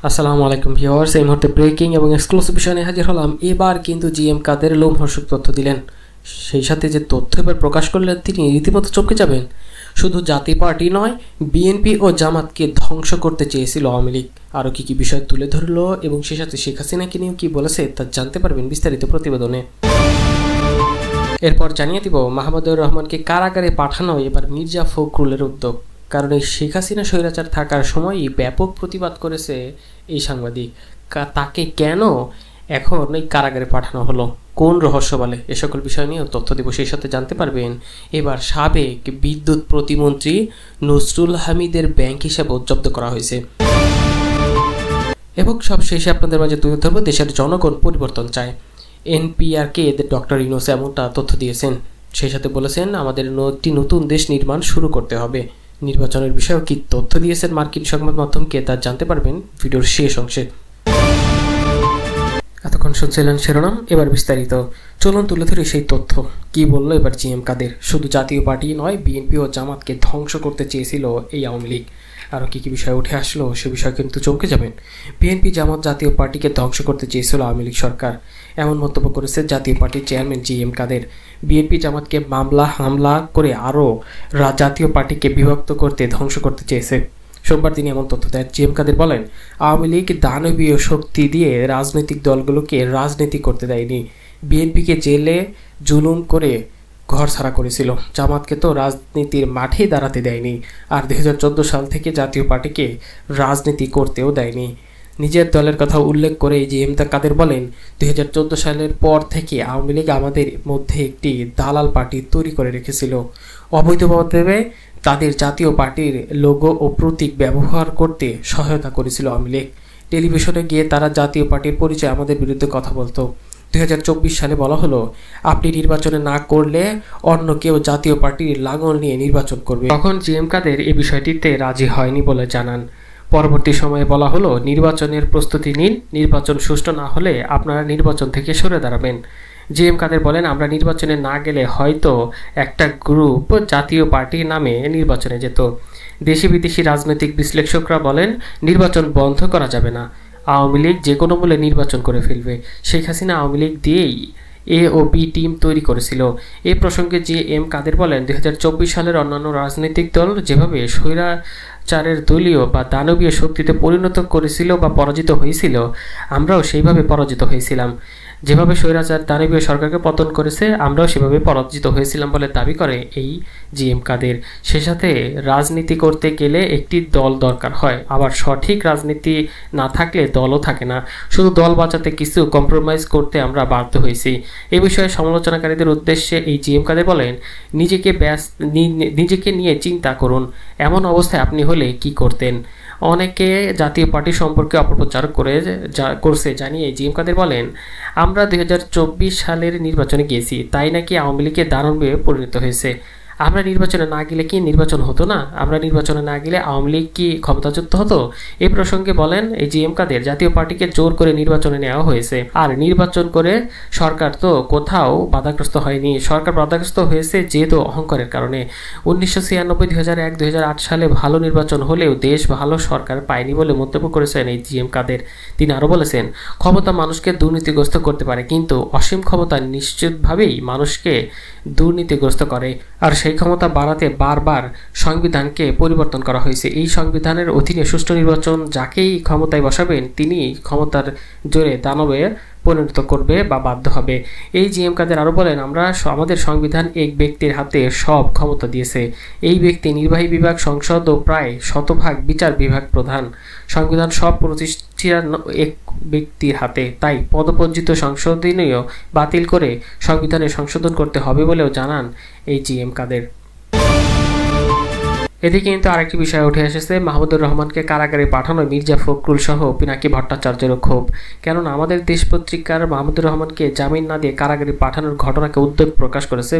আসসালামু আলাইকুম ভিউয়ার্স, এই মুহূর্তে ব্রেকিং এবং এক্সক্লুসিভ বিষয় নিয়ে হাজির হলাম। এবার কিন্তু জিএম কাদের লোমহর্ষক তথ্য দিলেন, সেই সাথে যে তথ্য এবার প্রকাশ করলেন তিনি রীতিমতো চমকে যাবেন। শুধু জাতীয় পার্টি নয়, বিএনপি ও জামাতকে ধ্বংস করতে চেয়েছিল আওয়ামী লীগ। আরও কী কী বিষয় তুলে ধরলো এবং সেই সাথে শেখ হাসিনাকে নিয়েও কী বলেছে তা জানতে পারবেন বিস্তারিত প্রতিবেদনে। এরপর জানিয়ে দিব মাহমুদুর রহমানকে কারাগারে পাঠানো এবার মির্জা ফখরুলের উদ্যোগ। কারণ এই শেখ হাসিনা স্বৈরাচার থাকার সময়ই ব্যাপক প্রতিবাদ করেছে এই সাংবাদিক। তাকে কেন এখন এই কারাগারে পাঠানো হলো, কোন রহস্য বলে, এ সকল বিষয় নিয়েও তথ্য দিব। সেই সাথে জানতে পারবেন এবার সাবেক বিদ্যুৎ প্রতিমন্ত্রী নসরুল হামিদের ব্যাংক হিসাব জব্দ করা হয়েছে। এবং সব শেষে আপনাদের মাঝে তুলে ধরবো দেশের জনগণ পরিবর্তন চায়। এনপিআরকে ডক্টর ইউনূস এমনটা তথ্য দিয়েছেন। সেই সাথে বলেছেন আমাদের একটি নতুন দেশ নির্মাণ শুরু করতে হবে। নির্বাচনের বিষয়েও কি তথ্য দিয়েছেন মার্কিন সংবাদ মাধ্যমকে তা জানতে পারবেন ভিডিওর শেষ অংশে। এতক্ষণ শুনছিলেন শিরোনাম, এবার বিস্তারিত। চলুন তুলে ধরি সেই তথ্য। কি বললো এবার জিএম কাদের। শুধু জাতীয় পার্টি নয়, বিএনপি ও জামাতকে ধ্বংস করতে চেয়েছিল এই আওয়ামী লীগ। আরও কী কী বিষয় উঠে আসলো সে বিষয়ে কিন্তু চমকে যাবেন। বিএনপি জামাত জাতীয় পার্টিকে ধ্বংস করতে চেয়েছিল আওয়ামী লীগ সরকার, এমন মন্তব্য করেছে জাতীয় পার্টির চেয়ারম্যান জিএম কাদের। বিএনপি জামাতকে মামলা হামলা করে আরও জাতীয় পার্টিকে বিভক্ত করতে ধ্বংস করতে চেয়েছে। সোমবার তিনি এমন তথ্য দেন। জিএম কাদের বলেন, আওয়ামী লীগ দানবীয় শক্তি দিয়ে রাজনৈতিক দলগুলোকে রাজনীতি করতে দেয়নি। বিএনপিকে জেলে জুলুম করে ঘর ছাড়া করেছিল, জামাতকে তো রাজনীতির মাঠেই দাঁড়াতে দেয়নি। আর 2014 সাল থেকে জাতীয় পার্টিকে রাজনীতি করতেও দেয়নি। নিজের দলের কথা উল্লেখ করে জিএম কাদের বলেন, 2014 সালের পর থেকে আওয়ামী লীগ আমাদের মধ্যে একটি দালাল পার্টি তৈরি করে রেখেছিল। অবৈধভাবে তাদের জাতীয় পার্টির লোগো ও প্রতীক ব্যবহার করতে সহায়তা করেছিল আওয়ামী লীগ। টেলিভিশনে গিয়ে তারা জাতীয় পার্টির পরিচয় আমাদের বিরুদ্ধে কথা বলতো। 2024 সালে বলা হলো, আপনি নির্বাচনে না করলে অন্য কেউ জাতীয় পার্টির লাঙল নিয়ে নির্বাচন করবে। তখন জিএম কাদের এই বিষয়টিতে রাজি হয়নি বলে জানান। পরবর্তী সময়ে বলা হলো, নির্বাচনের প্রস্তুতি নিন, নির্বাচন সুষ্ঠু না হলে আপনারা নির্বাচন থেকে সরে দাঁড়াবেন। জিএম কাদের বলেন, আমরা নির্বাচনে না গেলে হয়তো একটা গ্রুপ জাতীয় পার্টি নামে নির্বাচনে যেত। দেশি বিদেশি রাজনৈতিক বিশ্লেষকরা বলেন, নির্বাচন বন্ধ করা যাবে না, আওয়ামী লীগ যে কোনো মূল্যে নির্বাচন করে ফেলবে। শেখ হাসিনা আওয়ামী লীগ দিয়েই এ ও বি টিম তৈরি করেছিল। এ প্রসঙ্গে জিএম কাদের বলেন, 2024 সালের অন্যান্য রাজনৈতিক দল যেভাবে স্বৈরাচারের দলীয় বা দানবীয় শক্তিতে পরিণত করেছিল বা পরাজিত হয়েছিল, আমরাও সেইভাবে পরাজিত হয়েছিলাম। যেভাবে স্বৈরাচার দানবীয় সরকারকে পতন করেছে, আমরাও সেভাবে পরাজিত হয়েছিলাম বলে দাবি করে এই জিএম কাদের। সে সাথে রাজনীতি করতে গেলে একটি দল দরকার হয়, আবার সঠিক রাজনীতি না থাকলে দলও থাকে না। শুধু দল বাঁচাতে কিছু কম্প্রোমাইজ করতে আমরা বাধ্য হয়েছি। এ বিষয়ে সমালোচনাকারীদের উদ্দেশ্যে এই জিএম কাদের বলেন, নিজেকে নিয়ে চিন্তা করুন, এমন অবস্থায় আপনি হলে কি করতেন। অনেকে জাতীয় পার্টি সম্পর্কে অপপ্রচার করছে জানিয়ে জিএম কাদের বলেন, আমরা 2024 সালের নির্বাচনে গিয়েছি, তাই নাকি আওয়ামী লীগের দানবে পরিণত হয়েছে। আমরা নির্বাচনে না গেলে কি নির্বাচন হতো না? আমরা নির্বাচনে না গেলে আওয়ামী লীগ কি ক্ষমতাচ্যুত হতো? এই প্রসঙ্গে বলেন এই জিএম কাদের, জাতীয় পার্টিকে জোর করে নির্বাচনে নেওয়া হয়েছে, আর নির্বাচন করে সরকার তো কোথাও বাধাগ্রস্ত হয়নি। সরকার বাধাগ্রস্ত হয়েছে যেহেতু অহংকারের কারণে। 1996, 2001, 2008 সালে ভালো নির্বাচন হলেও দেশ ভালো সরকার পায়নি বলে মন্তব্য করেছেন এই জিএম কাদের। তিনি আরও বলেছেন, ক্ষমতা মানুষকে দুর্নীতিগ্রস্ত করতে পারে, কিন্তু অসীম ক্ষমতা নিশ্চিতভাবেই মানুষকে দুর্নীতিগ্রস্ত করে। আর সেই ক্ষমতা বাড়াতে বারবার সংবিধানকে পরিবর্তন করা হয়েছে। এই সংবিধানের অধীনে সুষ্ঠু নির্বাচন যাকেই ক্ষমতায় বসাবেন তিনি ক্ষমতার জোরে দানবে পরিণত করবে বা বাধ্য হবে। এই জিএম কাদের আরও বলেন, আমাদের সংবিধান এক ব্যক্তির হাতে সব ক্ষমতা দিয়েছে। এই ব্যক্তি নির্বাহী বিভাগ, সংসদ ও প্রায় শতভাগ বিচার বিভাগ প্রধান। সংবিধান সব প্রতিষ্ঠান এক ব্যক্তির হাতে, তাই পদপঞ্জিত সংশোধনীয় বাতিল করে সংবিধানে সংশোধন করতে হবে বলেও জানান এই জিএম কাদের। এদিকে কিন্তু আরেকটি বিষয় উঠে এসেছে, মাহমুদুর রহমানকে কারাগারে পাঠানো মির্জা ফখরুল সহ পিনাকি ভট্টাচার্যেরও ক্ষোভ। কেননা আমাদের দেশ পত্রিকার মাহমুদুর রহমানকে জামিন না দিয়ে কারাগারে পাঠানোর ঘটনাকে উদ্বেগ প্রকাশ করেছে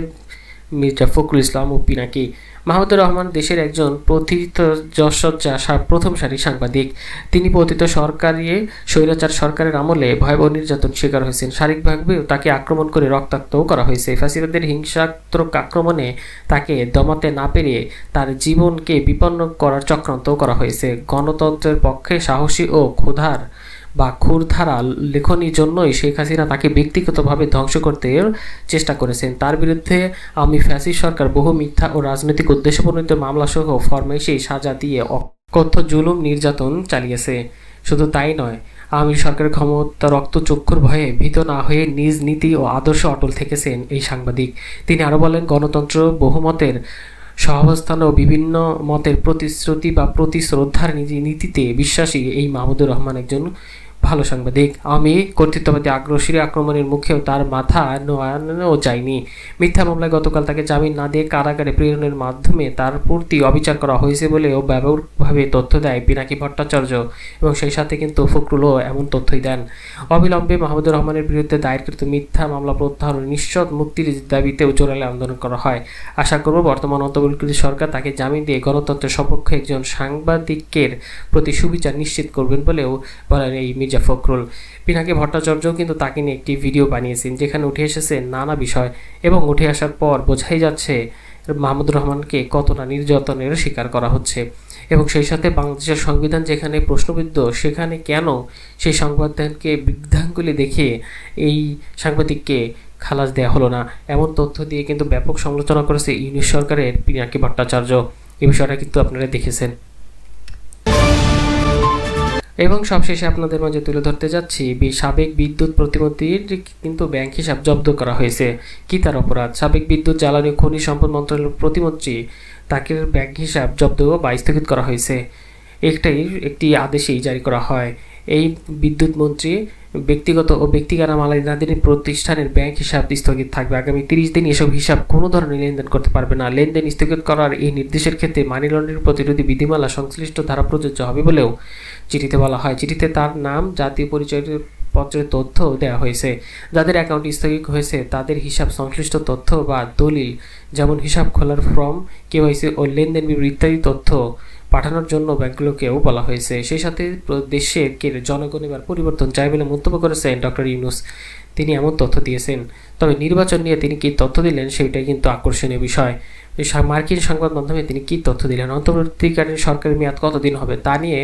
মির্জা ফখরুল ইসলাম ও পিনাকি। মাহমুদুর রহমান দেশের একজন প্রথিতযশা প্রথম সারির সাংবাদিক। তিনি পতিত সরকারি স্বৈরাচার সরকারের আমলে ভয়াবহ নির্যাতন শিকার হয়েছেন। শারীরিকভাবেও তাকে আক্রমণ করে রক্তাক্তও করা হয়েছে। ফ্যাসিবাদের হিংসাত্মক আক্রমণে তাকে দমাতে না পেরে তার জীবনকে বিপন্ন করার চক্রান্তও করা হয়েছে। গণতন্ত্রের পক্ষে সাহসী ও ক্ষুরধারা লেখনীর জন্যই শেখ হাসিনা তাকে ব্যক্তিগতভাবে ধ্বংস করতে চেষ্টা করেছেন। তার বিরুদ্ধে আওয়ামী ফ্যাসিস্ট সরকার বহু মিথ্যা ও রাজনৈতিক উদ্দেশ্যপ্রণোদিত মামলাসহ ফরমাইশি সাজা দিয়ে অকথ্য জুলুম নির্যাতন চালিয়েছে। শুধু তাই নয়, আওয়ামী সরকারের ক্ষমতা রক্তচক্ষুর ভয়ে ভীত না হয়ে নিজ নীতি ও আদর্শ অটল থেকেছেন এই সাংবাদিক। তিনি আরও বলেন, গণতন্ত্র বহুমতের সহাবস্থান ও বিভিন্ন মতের প্রতিশ্রুতি বা প্রতিশ্রদ্ধার নীতিতে বিশ্বাসী এই মাহমুদুর রহমান একজন ভালো সাংবাদিক। আমি কর্তৃত্ববাদী আগ্রাসী আক্রমণের মুখেও তার মাথা নোয়ানো যায়নি। মিথ্যা মামলায় গতকাল তাকে জামিন না দিয়ে কারাগারে প্রেরণের মাধ্যমে তার প্রতি অবিচার করা হয়েছে বলেও ব্যাপকভাবে তথ্য দেয় পিনাকি ভট্টাচার্য, এবং সেই সাথে কিন্তু ফখরুলও এমন তথ্যই দেন। অবিলম্বে মাহমুদুর রহমানের বিরুদ্ধে দায়েরকৃত মিথ্যা মামলা প্রত্যাহার ও নিঃশর্ত মুক্তির দাবিতেও জোরালো আন্দোলন করা হয়। আশা করব বর্তমান অন্তর্বর্তীকালীন সরকার তাকে জামিন দিয়ে গণতন্ত্রের সপক্ষে একজন সাংবাদিকের প্রতি সুবিচার নিশ্চিত করবেন বলেও বলেন এই মির্জা ফখরুল। পিনাকি ভট্টাচার্য কিন্তু তাকে নিয়ে একটি ভিডিও বানিয়েছেন, যেখানে উঠে এসেছে নানা বিষয়, এবং উঠে আসার পর বোঝাই যাচ্ছে মাহমুদুর রহমানকে কতটা নির্যাতনের শিকার করা হচ্ছে। এবং সেই সাথে বাংলাদেশের সংবিধান যেখানে প্রশ্নবিদ্ধ, সেখানে কেন সেই সংবিধানকে বৃদ্ধাঙ্গুলি দেখে এই সাংবাদিককে খালাস দেওয়া হলো না, এমন তথ্য দিয়ে কিন্তু ব্যাপক সমালোচনা করেছে ইউনিশ সরকারের পিনাকি ভট্টাচার্য। এই বিষয়টা কিন্তু আপনারা দেখেছেন। এবং সবশেষে আপনাদের মাঝে তুলে ধরতে যাচ্ছি, সাবেক বিদ্যুৎ প্রতিমন্ত্রীর কিন্তু ব্যাংক হিসাব জব্দ করা হয়েছে। কি তার অপরাধ? সাবেক বিদ্যুৎ জ্বালানি ও খনিজ সম্পদ মন্ত্রণালয়ের প্রতিমন্ত্রী তাকে ব্যাংক হিসাব জব্দ বা স্থগিত করা হয়েছে। একটি আদেশেই জারি করা হয়। এই বিদ্যুৎ মন্ত্রী ব্যক্তিগত ও ব্যক্তিগত মালিকানাধীন প্রতিষ্ঠানের ব্যাংক হিসাব স্থগিত থাকবে। আগামী 30 দিন এসব হিসাব কোনো ধরনের লেনদেন করতে পারবে না। লেনদেন স্থগিত করার এই নির্দেশের ক্ষেত্রে মানি লন্ডারিং প্রতিরোধী বিধিমালা সংশ্লিষ্ট ধারা প্রযোজ্য হবে বলেও চিঠিতে বলা হয়। চিঠিতে তার নাম, জাতীয় পরিচয়পত্রের তথ্য দেওয়া হয়েছে। যাদের অ্যাকাউন্ট স্থগিত হয়েছে তাদের হিসাব সংশ্লিষ্ট তথ্য বা দলিল, যেমন হিসাব খোলার ফর্ম, কেওয়াইসি ও লেনদেন বিবরণ ইত্যাদি তথ্য পাঠানোর জন্য ব্যাংকগুলোকেও বলা হয়েছে। সেই সাথে দেশের জনগণ এবার পরিবর্তন চায় বলে মন্তব্য করেছেন ডক্টর ইউনূস। তিনি এমন তথ্য দিয়েছেন। তবে নির্বাচন নিয়ে তিনি কি তথ্য দিলেন সেটাই কিন্তু আকর্ষণীয় বিষয়। মার্কিন সংবাদ মাধ্যমে তিনি কি তথ্য দিলেন, অন্তর্বর্তীকালীন সরকারের মেয়াদ কতদিন হবে তা নিয়ে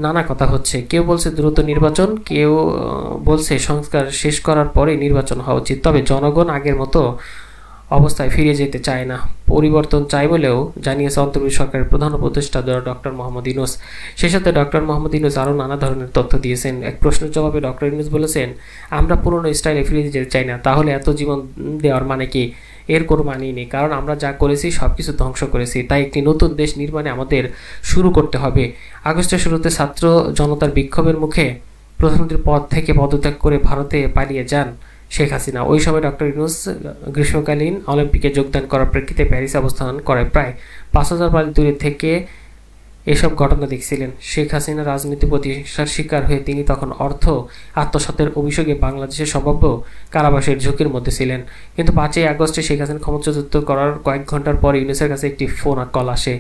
নানা কথা হচ্ছে। কেউ বলছে দ্রুত নির্বাচন, কেউ বলছে সংস্কার শেষ করার পরে নির্বাচন হওয়া উচিত। তবে জনগণ আগের মতো অবস্থায় ফিরে যেতে চায় না, পরিবর্তন চায় বলেও জানিয়েছে অন্তর্বর্তী সরকারের প্রধান উপদেষ্টা ডক্টর মোহাম্মদ ইউনূস। সেই সাথে ডক্টর মোহাম্মদ ইউনূস আরও নানা ধরনের তথ্য দিয়েছেন। এক প্রশ্নের জবাবে ডক্টর ইউনূস বলেছেন, আমরা পুরনো স্টাইলে ফিরে যেতে চাই না। তাহলে এত জীবন দেওয়ার মানে কি? এর কোনো মানেই নেই, কারণ আমরা যা করেছি সব কিছু ধ্বংস করেছি। তাই একটি নতুন দেশ নির্মাণে আমাদের শুরু করতে হবে। আগস্টের শুরুতে ছাত্র জনতার বিক্ষোভের মুখে প্রধানমন্ত্রীর পদ থেকে পদত্যাগ করে ভারতে পালিয়ে যান শেখ হাসিনা। ওই সময় ডক্টর ইউনূস গ্রীষ্মকালীন অলিম্পিকে যোগদান করার প্রেক্ষিতে প্যারিসে অবস্থান করে প্রায় 5000 মাইল দূরে থেকে এসব ঘটনা দেখছিলেন। শেখ হাসিনা রাজনৈতিক প্রতিহিংসার শিকার হয়ে তিনি তখন অর্থ আত্মসাতের অভিযোগে বাংলাদেশের সম্ভাব্য কারাবাসের ঝুঁকির মধ্যে ছিলেন। কিন্তু 5ই আগস্টে শেখ হাসিনা ক্ষমতাচ্যুত করার কয়েক ঘন্টার পর ইউনূসের কাছে একটি ফোন কল আসে।